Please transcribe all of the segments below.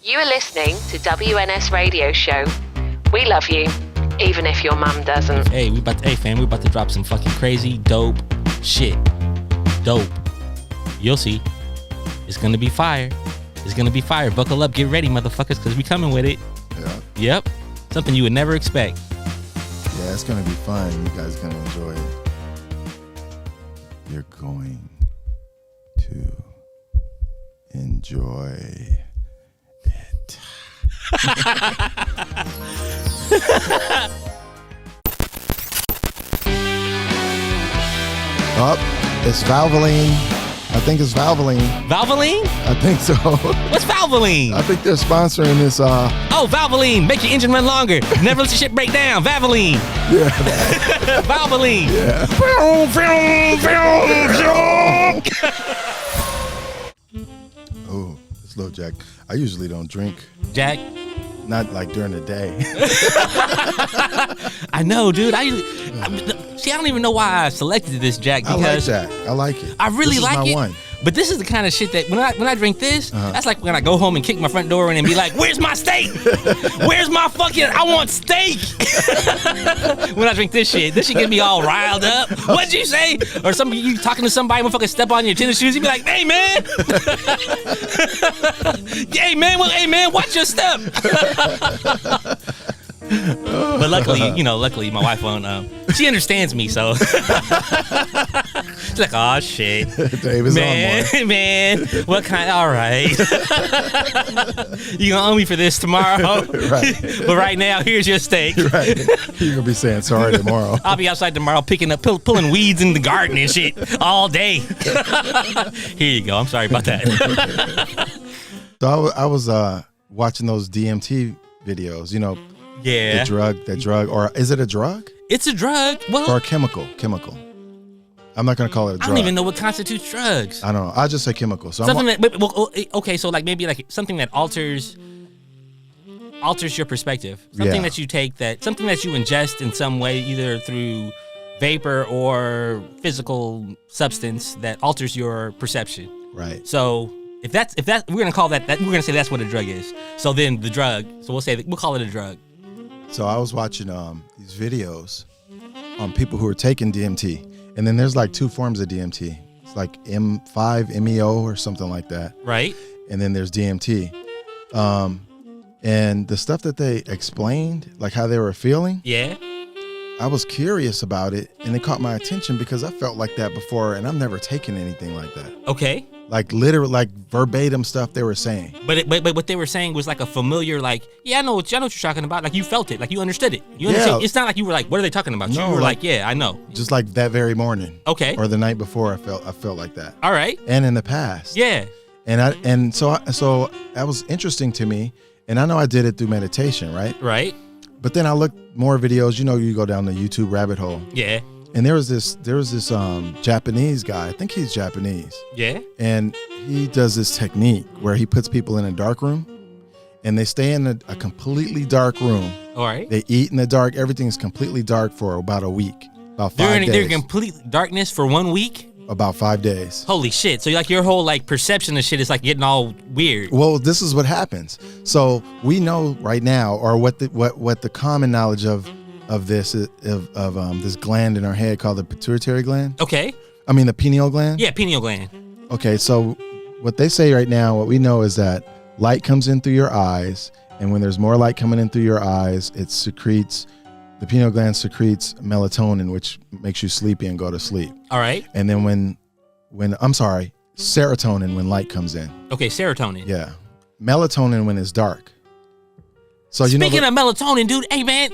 You are listening to WNS Radio Show. We love you, even if your mum doesn't. Hey, we about to drop some fucking crazy, dope shit. Dope. You'll see. It's gonna be fire. It's gonna be fire. Buckle up, get ready, motherfuckers, because we coming with it. Yeah. Yep. Something you would never expect. Yeah, it's gonna be fun. You guys are gonna enjoy it. You're going to enjoy it. It's Valvoline. I think it's Valvoline. Valvoline? I think so. What's Valvoline? I think they're sponsoring this. Oh, Valvoline. Make your engine run longer. Never let your shit break down. Valvoline. Yeah. Valvoline. Yeah. Oh, slow Jack. I usually don't drink. Jack. Not like during the day. I know, dude. I don't even know why I selected this Jack because I like Jack. I like it. I really this like is my it. One. But this is the kind of shit that when I drink this, that's like when I go home and kick my front door in and be like, "Where's my steak? Where's my fucking? I want steak." When I drink this shit get me all riled up. What'd you say? Or you talking to somebody, motherfucker step on your tennis shoes, you be like, "Hey man, hey man, watch your step." But luckily my wife won't. She understands me, so she's like, "Oh shit, Dave is man, on man, what kind? All right, you gonna owe me for this tomorrow, Right. But right now, here's your steak." Right. You're gonna be saying sorry tomorrow. I'll be outside tomorrow pulling weeds in the garden and shit all day. Here you go. I'm sorry about that. So I was watching those DMT videos. You know. Yeah. That drug, or is it a drug? It's a drug. Well, or a chemical. I'm not gonna call it a drug. I don't even know what constitutes drugs. I don't know. I'll just say chemical. So okay, so like maybe like something that alters your perspective. Something that you take something that you ingest in some way, either through vapor or physical substance that alters your perception. Right. So if that's we're gonna call that we're gonna say that's what a drug is. So then the drug. So we'll call it a drug. So I was watching these videos on people who are taking DMT, and then there's like two forms of DMT. It's like M5 MEO or something like that. Right. And then there's DMT. And the stuff that they explained, like how they were feeling. Yeah. I was curious about it, and it caught my attention because I felt like that before, and I've never taken anything like that. Okay. Like literally, like verbatim stuff they were saying. But what they were saying was like a familiar, like, yeah, I know what you're talking about. Like you felt it, like you understood it. You understand? It's not like you were like, what are they talking about? No, you were like, yeah, I know. Just like that very morning. Okay. Or the night before, I felt like that. All right. And in the past. Yeah. And so that was interesting to me, and I know I did it through meditation, right? Right. But then I looked more videos. You know, you go down the YouTube rabbit hole. Yeah. And there was this Japanese guy. I think he's Japanese. Yeah. And he does this technique where he puts people in a dark room, and they stay in a completely dark room. All right. They eat in the dark. Everything's completely dark for about a week, about 5 days. They're in complete darkness for 1 week? About 5 days. Holy shit. So like your whole like perception of shit is like getting all weird. Well, this is what happens. So we know right now, or what the common knowledge of this this gland in our head called the pituitary gland. Okay. I mean the pineal gland. Yeah, pineal gland. Okay, so what they say right now, what we know is that light comes in through your eyes, and when there's more light coming in through your eyes, the pineal gland secretes melatonin, which makes you sleepy and go to sleep. All right. And then serotonin when light comes in. Okay, serotonin. Yeah. Melatonin when it's dark. So Speaking of melatonin, dude, hey man,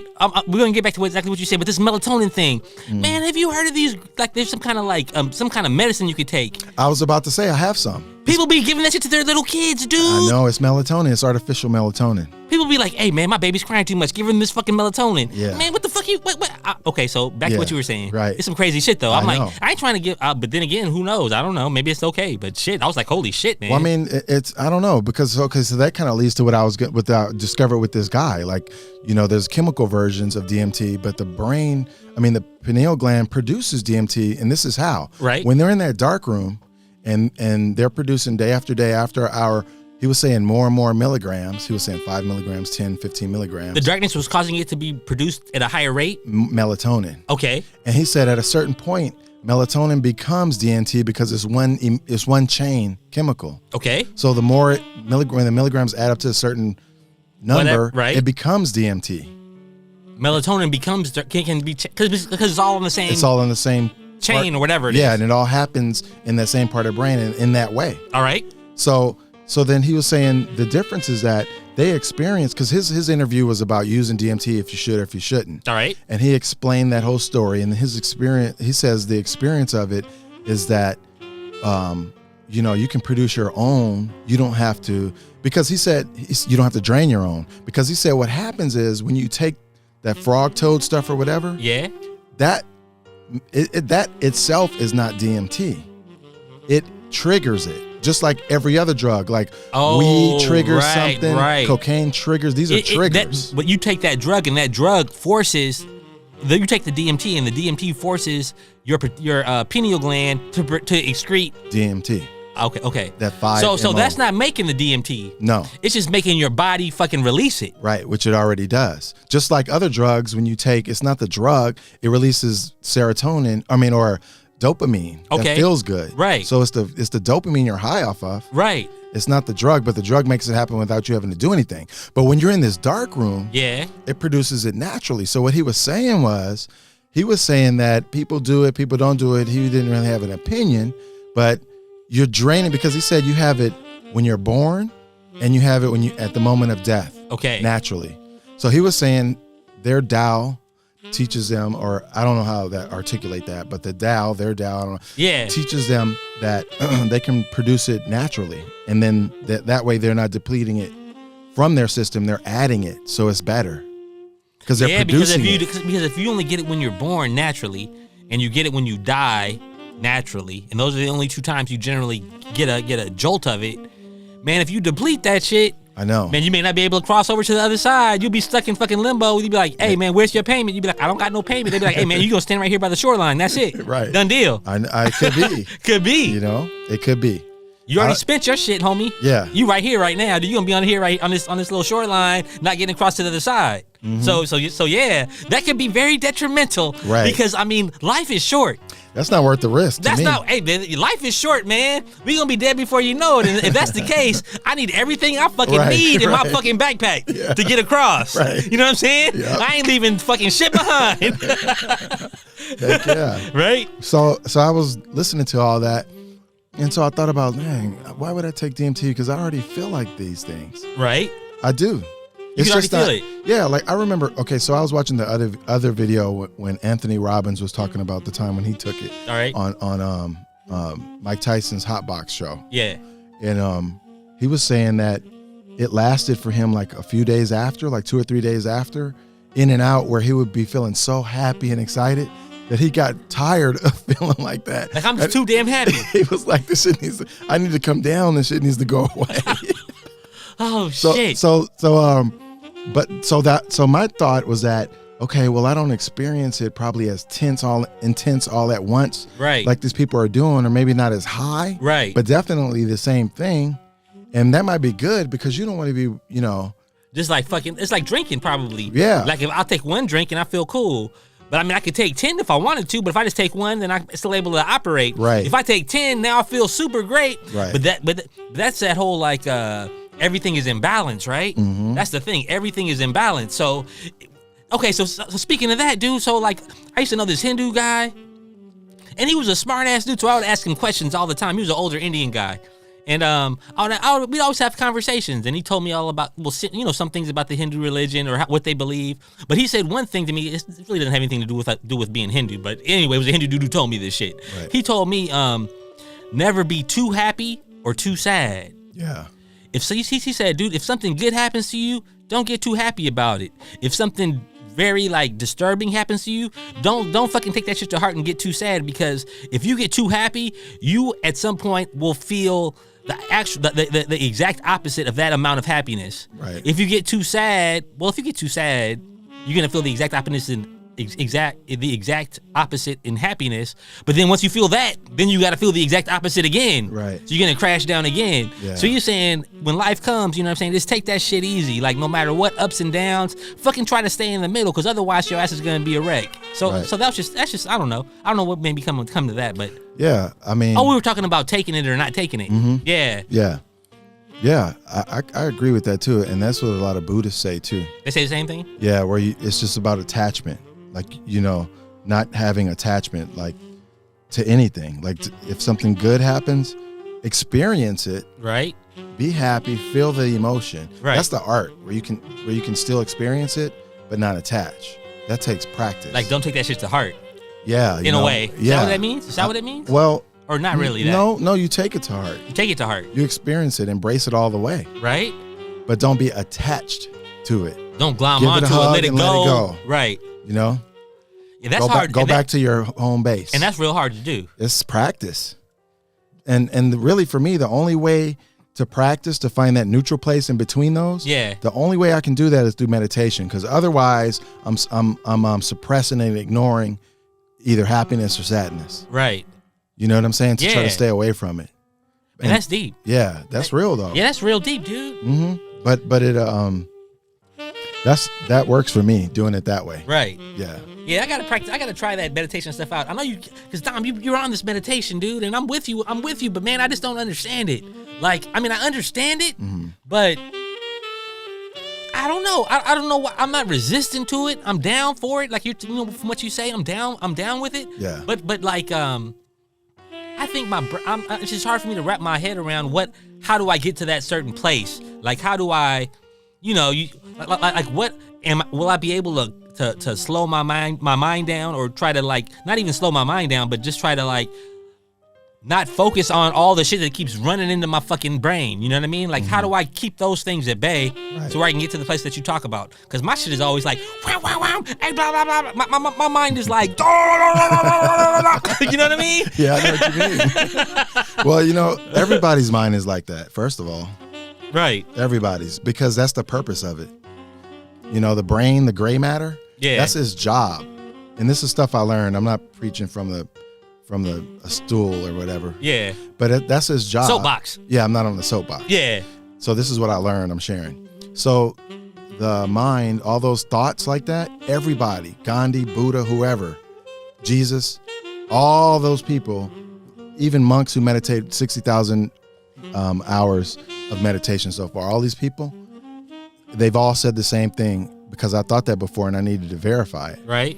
we're gonna get back to exactly what you said, but this melatonin thing, man, have you heard of these? Like, there's some kind of some kind of medicine you could take. I was about to say I have some. People be giving that shit to their little kids, dude. I know, it's melatonin. It's artificial melatonin. People be like, "Hey man, my baby's crying too much. Give him this fucking melatonin." Yeah. Man, what the fuck you? What? Okay, so back to what you were saying. Right. It's some crazy shit though. I'm I know. like, I ain't trying to give. But then again, who knows? I don't know. Maybe it's okay. But shit, I was like, holy shit, man. Well, I mean, I don't know because so that kind of leads to what I was discovered with this guy. Like, there's chemical versions of DMT, but the brain, the pineal gland produces DMT, and this is how. Right. When they're in that dark room, and they're producing day after day after hour he was saying more and more milligrams. He was saying 5 milligrams, 10, 15 milligrams. The darkness was causing it to be produced at a higher rate? Melatonin. Okay. And he said at a certain point, melatonin becomes DMT because it's one chain chemical. Okay. So the more when the milligrams add up to a certain number, right. it becomes DMT. Melatonin becomes can be because it's all on the same. It's all in the same chain or whatever it is. Yeah, and it all happens in that same part of the brain in that way. All right. So then he was saying the difference is that they experience, because his interview was about using DMT if you should or if you shouldn't. All right. And he explained that whole story, and his experience, he says the experience of it is that, you can produce your own. You don't have to, because he said you don't have to drain your own, because he said what happens is when you take that frog toad stuff or whatever, yeah, that itself is not DMT. It triggers it. Just like every other drug, like weed triggers something, cocaine triggers. These are triggers. But you take that drug, and that drug forces. You take the DMT, and the DMT forces your pineal gland to excrete DMT. Okay. That 5. So that's not making the DMT. No, it's just making your body fucking release it. Right, which it already does. Just like other drugs, when you take, it's not the drug, it releases serotonin. Or dopamine. Okay. That feels good. Right. So it's the dopamine you're high off of. Right. It's not the drug, but the drug makes it happen without you having to do anything. But when you're in this dark room, it produces it naturally. So what he was saying that people do it, people don't do it. He didn't really have an opinion, but you're draining, because he said you have it when you're born and you have it at the moment of death. Okay. Naturally. So he was saying their Tao teaches them, or I don't know how that articulate that, but their Tao, I don't know, teaches them that they can produce it naturally, and then that way they're not depleting it from their system; they're adding it, so it's better because they're producing it. Because if you only get it when you're born naturally, and you get it when you die naturally, and those are the only 2 times you generally get a jolt of it, man. If you deplete that shit, I know, man, you may not be able to cross over to the other side. You'll be stuck in fucking limbo. You'll be like, hey, man, where's your payment? You'll be like, I don't got no payment. They'll be like, hey, man, you gonna stand right here by the shoreline. That's it. Right. Done deal. I could be. Could be. It could be. You already spent your shit, homie. Yeah. You right here, right now. You're gonna be on here, right on this little shoreline, not getting across to the other side. Mm-hmm. So yeah, that could be very detrimental. Right. Because life is short. That's not worth the risk. That's not. Hey, man, life is short, man. We gonna be dead before you know it. And if that's the case, I need everything I fucking need in my fucking backpack to get across. Right. You know what I'm saying? Yep. I ain't leaving fucking shit behind. Heck yeah. Right. So I was listening to all that, and so I thought about, man, why would I take DMT? Because I already feel like these things. Right. I do. You can already feel it. Yeah, like I remember, okay, so I was watching the other video when Anthony Robbins was talking about the time when he took it. All right. On Mike Tyson's Hot Box show. Yeah. And he was saying that it lasted for him like a few days after, like 2 or 3 days after, in and out, where he would be feeling so happy and excited that he got tired of feeling like that. Like, I'm just too damn happy. He was like, this shit I need to come down, this shit needs to go away. Shit. So my thought was that, okay, well, I don't experience it probably as intense all at once, right? Like these people are doing, or maybe not as high, right? But definitely the same thing, and that might be good because you don't want to be, just like fucking. It's like drinking, probably. Yeah. Like if I'll take one drink and I feel cool, but I mean I could take 10 if I wanted to, but if I just take one, then I'm still able to operate. Right. If I take 10, now I feel super great. Right. But that's that whole like everything is in balance, right? Mm-hmm. That's the thing. Everything is in balance. So, okay, so speaking of that, dude, so like I used to know this Hindu guy, and he was a smart ass dude, so I would ask him questions all the time. He was an older Indian guy. And we'd always have conversations, and he told me all about, some things about the Hindu religion or what they believe. But he said one thing to me, it really doesn't have anything to do with being Hindu. But anyway, it was a Hindu dude who told me this shit. Right. He told me, never be too happy or too sad. Yeah. He said, dude, if something good happens to you, don't get too happy about it. If something very like disturbing happens to you, don't fucking take that shit to heart and get too sad, because if you get too happy, you at some point will feel the exact opposite of that amount of happiness. Right. If you get too sad, you're gonna feel the exact opposite the exact opposite in happiness. But then once you feel that, then you got to feel the exact opposite again. Right. So you're gonna crash down again. Yeah. So you're saying when life comes, you know what I'm saying, just take that shit easy. Like no matter what ups and downs, fucking try to stay in the middle, because otherwise your ass is gonna be a wreck. So Right. so that's just I don't know what made me come to that, but Yeah, I mean. we were talking about taking it or not taking it. Mm-hmm. Yeah. Yeah, I agree with that too, and that's what a lot of Buddhists say too. They say the same thing. Yeah, where it's just about attachment, like not having attachment, like to anything. Like if something good happens, experience it, Right. be happy, feel the emotion. Right. That's the art where you can still experience it but not attach. That takes practice. Like don't take that shit to heart. Yeah, In a way. Is Yeah. that what that means? Is that what it means? Well, Or not really? That no, you take it to heart. you take it to heart, You experience it, embrace it all the way, right? but don't be attached to it. Don't glom Give it a onto it, hug let it and go. let it go. Right. You know, Yeah, that's go hard. Go back to your home base, and that's real hard to do. it's practice. And really, for me, the only way to practice to find that neutral place in between those, Yeah. the only way I can do that is through meditation. Because otherwise, I'm suppressing and ignoring either happiness or sadness. Right. You know what I'm saying? To try Yeah. to stay away from it. And that's deep. Yeah, that's real though. Yeah, that's real deep, dude. Mm-hmm. But it that works for me, doing it that way. Right. Yeah. Yeah, I gotta practice. I gotta try that meditation stuff out. I know you, because Dom, you're on this meditation, dude, and I'm with you. But man, I just don't understand it. Like, I mean, I understand it, but I don't know. I don't know. I'm not resistant to it. I'm down for it. Like from what you say, I'm down with it. Yeah. But like I think it's just hard for me to wrap my head around how do I get to that certain place? Like, how do I, like what will I be able to slow my mind down, or try to, like, not even slow my mind down, but just try to, like, not focus on all the shit that keeps running into my fucking brain. You know what I mean? Like, how do I keep those things at bay so where I can get to the place that you talk about? Because my shit is always like, wow, wow, wow, hey, blah, blah, blah. My mind is like, you know what I mean? Yeah, I know what you mean. Well, everybody's mind is like that, first of all. Right. Everybody's, because that's the purpose of it. The brain, the gray matter, that's his job. And this is stuff I learned. I'm not preaching from a stool or whatever. Yeah. But that's his job. Soapbox. Yeah, I'm not on the soapbox. Yeah. So this is what I learned, I'm sharing. So the mind, all those thoughts like that, everybody, Gandhi, Buddha, whoever, Jesus, all those people, even monks who meditate 60,000 hours of meditation so far, all these people, they've all said the same thing, because I thought that before and I needed to verify it. Right.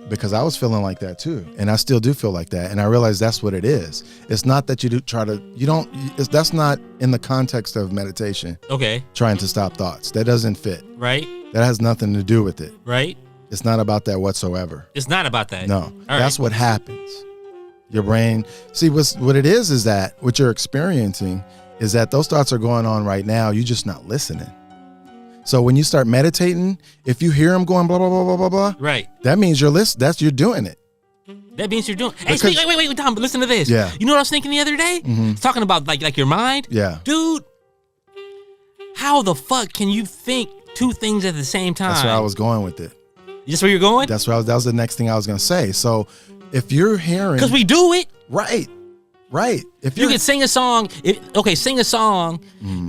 Because I was feeling like that too. And I still do feel like that. And I realize that's what it is. It's not that that's not in the context of meditation. Okay. Trying to stop thoughts. That doesn't fit. Right. That has nothing to do with it. Right. It's not about that whatsoever. It's not about that. No. That's what happens. Your brain, see, what it is that what you're experiencing is that those thoughts are going on right now. You're just not listening. So when you start meditating, if you hear them going blah, blah, blah, blah, blah, blah, right, that means you're listening. You're doing it. That means you're doing. Hey, wait, Tom, listen to this. Yeah. You know what I was thinking the other day? Mm-hmm. Talking about like your mind. Yeah. Dude, how the fuck can you think two things at the same time? That's where I was going with it. Just where you're going? That was the next thing I was going to say. So if you're hearing, because we do it. Right. If you can sing a song, sing a song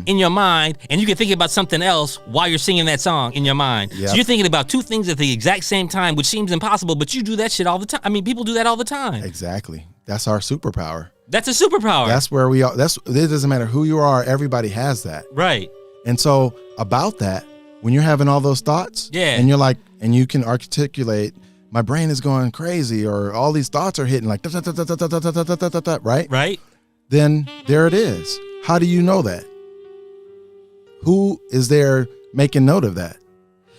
in your mind, and you can think about something else while you're singing that song in your mind. Yep. So you're thinking about two things at the exact same time, which seems impossible, but you do that shit all the time. I mean, people do that all the time. Exactly. That's our superpower. That's a superpower. That's where we are. It doesn't matter who you are. Everybody has that. Right. And so about that, when you're having all those thoughts, and you're like, and you can articulate, my brain is going crazy, or all these thoughts are hitting like, right? Right. Then there it is. How do you know that? Who is there making note of that?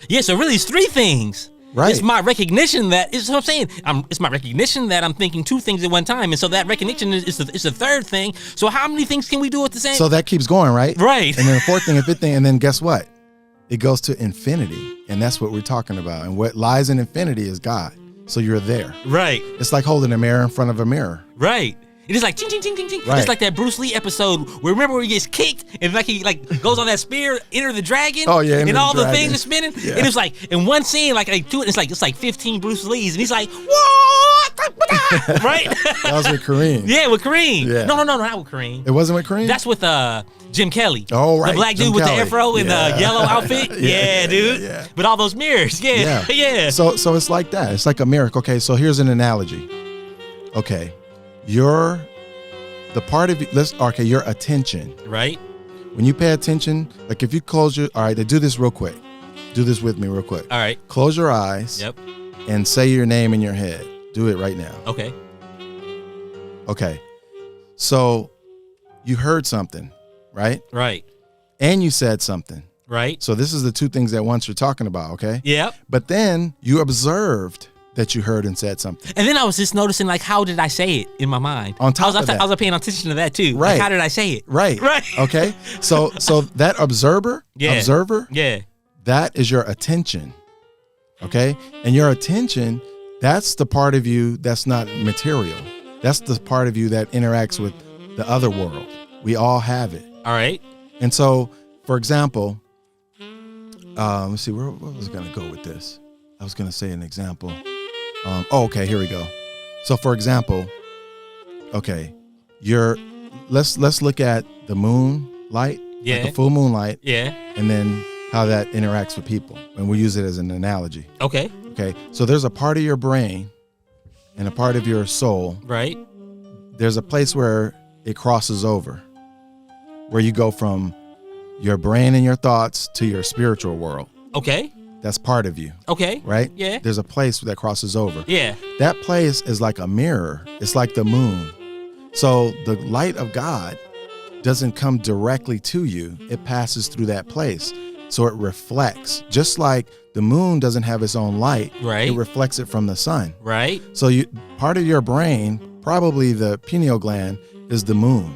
Yeah, so really it's three things. Right. It's my recognition it's what I'm saying. It's my recognition that I'm thinking two things at one time. And so that recognition is the third thing. So how many things can we do at the same? So that keeps going, right? Right. And then the fourth thing, the fifth thing, and then guess what? It goes to infinity. And that's what we're talking about. And what lies in infinity is God. So you're there. Right. It's like holding a mirror in front of a mirror. Right. It is like ching, ching, ching, ching, ching. Right. It's like that Bruce Lee episode where remember where he gets kicked and like he like goes on that spear, Enter the Dragon. Oh yeah, and all the things are spinning. Yeah. And it's like in one scene, like they do it. It's like 15 Bruce Lees, and he's like, what? Right? That was with Kareem. Yeah, with Kareem. Yeah. No, not with Kareem. It wasn't with Kareem? That's with Jim Kelly. Oh, right. The black Jim dude with Kelly. the afro and the yellow outfit. Yeah, dude. Yeah. But all those mirrors. Yeah. Yeah. So it's like that. It's like a miracle. Okay, so here's an analogy. Okay. Your attention. Right. When you pay attention, like if you close your, all right, do this real quick. Do this with me real quick. All right. Close your eyes. Yep. And say your name in your head. Do it right now. Okay. Okay. So you heard something, right? Right. And you said something. Right. So this is the two things at once you're talking about, okay? Yep. But then you observed that you heard and said something. And then I was just noticing, like, how did I say it in my mind? On top of that. I was paying attention to that, too. Right. Like, how did I say it? Right. Right. Okay. So that observer, Yeah. that is your attention. Okay? And your attention, that's the part of you that's not material. That's the part of you that interacts with the other world. We all have it. All right. And so, for example, let's see, where was I going to go with this? I was going to say an example. Okay, here we go. So, for example, okay, let's look at the moonlight, Yeah. like the full moonlight, Yeah. and then how that interacts with people. And we'll use it as an analogy. Okay. Okay, so there's a part of your brain and a part of your soul. Right. There's a place where it crosses over, where you go from your brain and your thoughts to your spiritual world. Okay. That's part of you, Okay. right? Yeah. There's a place that crosses over. Yeah. That place is like a mirror. It's like the moon. So the light of God doesn't come directly to you. It passes through that place. So it reflects. Just like the moon doesn't have its own light, Right. it reflects it from the sun. Right. So part of your brain, probably the pineal gland, is the moon.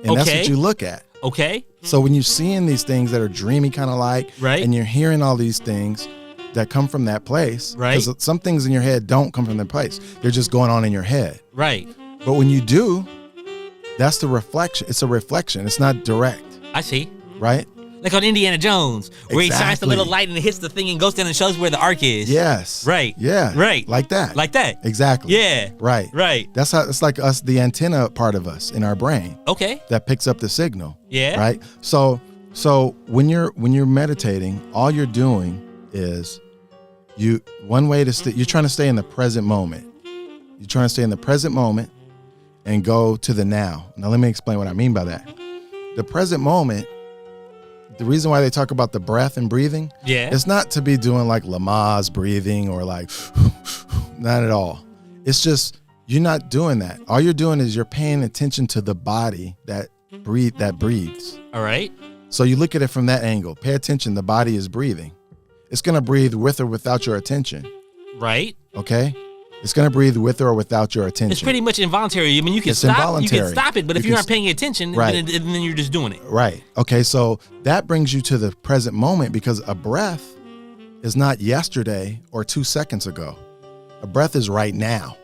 And that's Okay. what you look at. Okay. So when you're seeing these things that are dreamy kind of like, Right. and you're hearing all these things that come from that place, Right. because some things in your head don't come from that place. They're just going on in your head. Right. But when you do, that's the reflection. It's a reflection. It's not direct, I see. right? Like on Indiana Jones, where he shines the Exactly. little light and it hits the thing and goes down and shows where the ark is. Yes. Right. Yeah. Right. Like that. Like that. Exactly. Yeah. Right. Right. That's how it's like us, the antenna part of us in our brain Okay. that picks up the signal. Yeah. Right. So when you're meditating, all you're doing is you're trying to stay in the present moment. You're trying to stay in the present moment and go to the now. Now let me explain what I mean by that. The present moment, the reason why they talk about the breath and breathing, Yeah. it's not to be doing like Lamaze breathing or like, not at all. It's just, you're not doing that. All you're doing is you're paying attention to the body that breathes. All right. So you look at it from that angle. Pay attention. The body is breathing. It's going to breathe with or without your attention. Right. Okay? It's going to breathe with or without your attention. It's pretty much involuntary. I mean, you can It's stop. You involuntary. can stop it, but if You you can aren't paying attention, Right. then you're just doing it. Right. Okay, so that brings you to the present moment because a breath is not yesterday or 2 seconds ago. A breath is right now.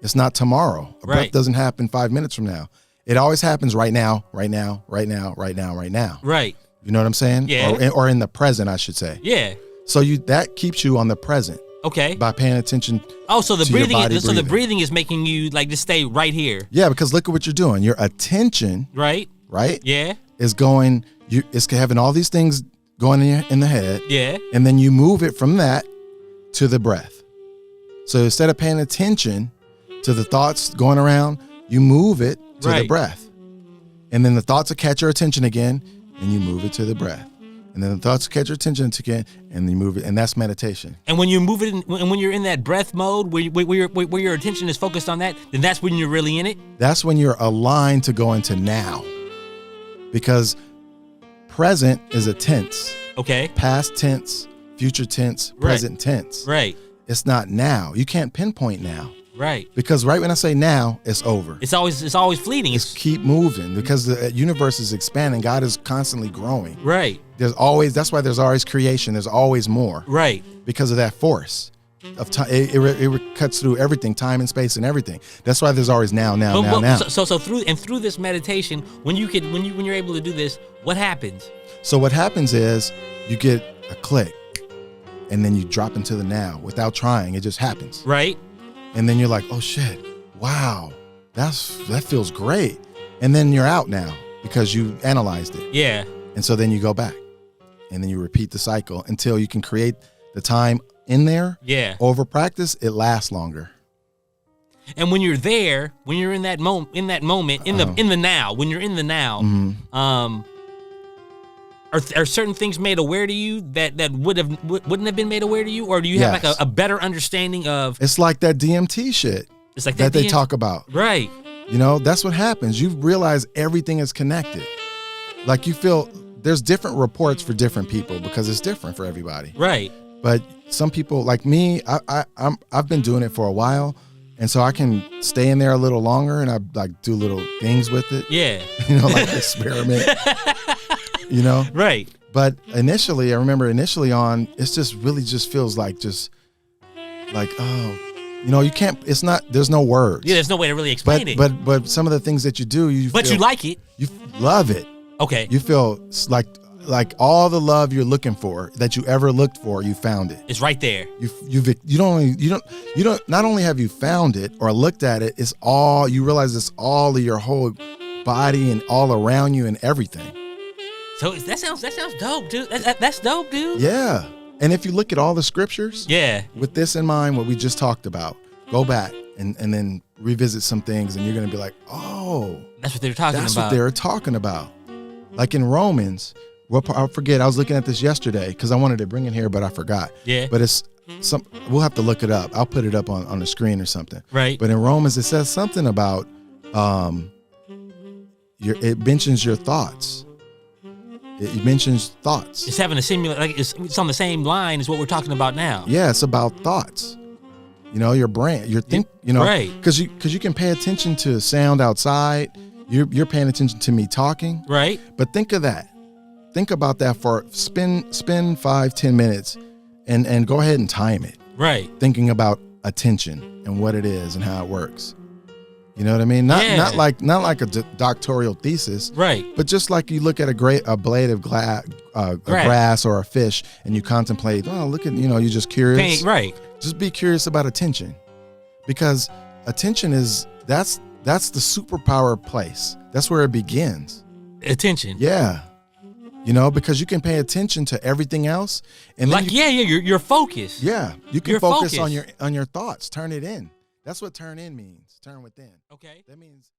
It's not tomorrow. A breath Right. doesn't happen 5 minutes from now. It always happens right now, right now, right now, right now, right now. Right. You know what I'm saying? Yeah. Or in the present, I should say. Yeah. So that keeps you on the present Okay. by paying attention. Oh, so the to your breathing. body So the breathing. breathing is making you like just stay right here. Yeah, because look at what you're doing. Your attention, Right. right, Yeah. is going. It's having all these things going in the head. Yeah. And then you move it from that to the breath. So instead of paying attention to the thoughts going around, you move it to the Right. breath. And then the thoughts will catch your attention again, and you move it to the breath. And then the thoughts will catch your attention again, and you move it, and that's meditation. And when you move it, and when you're in that breath mode, where your attention is focused on that, then that's when you're really in it. That's when you're aligned to go into now. Because present is a tense. Okay. Past tense, future tense, Right. present tense. Right. It's not now. You can't pinpoint now. Right. Because right when I say now, it's over. It's always fleeting. Just keep moving because the universe is expanding. God is constantly growing. Right. That's why there's always creation. There's always more Right. because of that force. of time. It cuts through everything, time and space and everything. That's why there's always now. So through this meditation, when you're able to do this, what happens? So what happens is you get a click, and then you drop into the now without trying. It just happens. Right. And then you're like, oh shit, wow, that feels great. And then you're out now because you analyzed it. Yeah. And so then you go back, and then you repeat the cycle until you can create the time in there. Yeah. Over practice, it lasts longer. And when you're there, when you're in the now, when you're in the now, Are certain things made aware to you that wouldn't have been made aware to you, or do you have like a better understanding of? It's like that DMT shit. It's like that they talk about, right? You know, that's what happens. You realize everything is connected. Like you feel there's different reports for different people because it's different for everybody, right? But some people like me, I've been doing it for a while, and so I can stay in there a little longer, and I like do little things with it. Yeah, you know, like experiment. You know? Right. But initially, I remember on, it's just really just feels like oh, you know, you can't, there's no words. Yeah, there's no way to really explain it. But some of the things that you do, you like it. You love it. Okay. You feel like all the love you're looking for that you ever looked for, you found it. It's right there. Not only have you found it or looked at it, you realize it's all of your whole body and all around you and everything. So that sounds dope, dude. That's dope, dude. Yeah. And if you look at all the scriptures, with this in mind, what we just talked about, go back and then revisit some things, and you're going to be like, oh, that's what they're talking about. That's what they're talking about. Like in Romans, I forget. I was looking at this yesterday because I wanted to bring it here, but I forgot. Yeah. But it's we'll have to look it up. I'll put it up on the screen or something. Right. But in Romans, it says something about it mentions your thoughts. It mentions thoughts. It's having a similar, like it's on the same line as what we're talking about now. Yeah, it's about thoughts. You know, your brain, right? Because you can pay attention to sound outside. You're paying attention to me talking, right? But think of that. Think about that for spend 5-10 minutes, and go ahead and time it. Right. Thinking about attention and what it is and how it works. You know what I mean? Not like a doctoral thesis, right? But just like you look at a blade of grass or a fish, and you contemplate. Oh, look at you're just curious, right? Just be curious about attention, because attention that's the superpower place. That's where it begins. Attention. Yeah. You know, because you can pay attention to everything else, and then you're focused. Yeah, you can focus on your thoughts. Turn it in. That's what turn in means. Turn within. Okay. That means.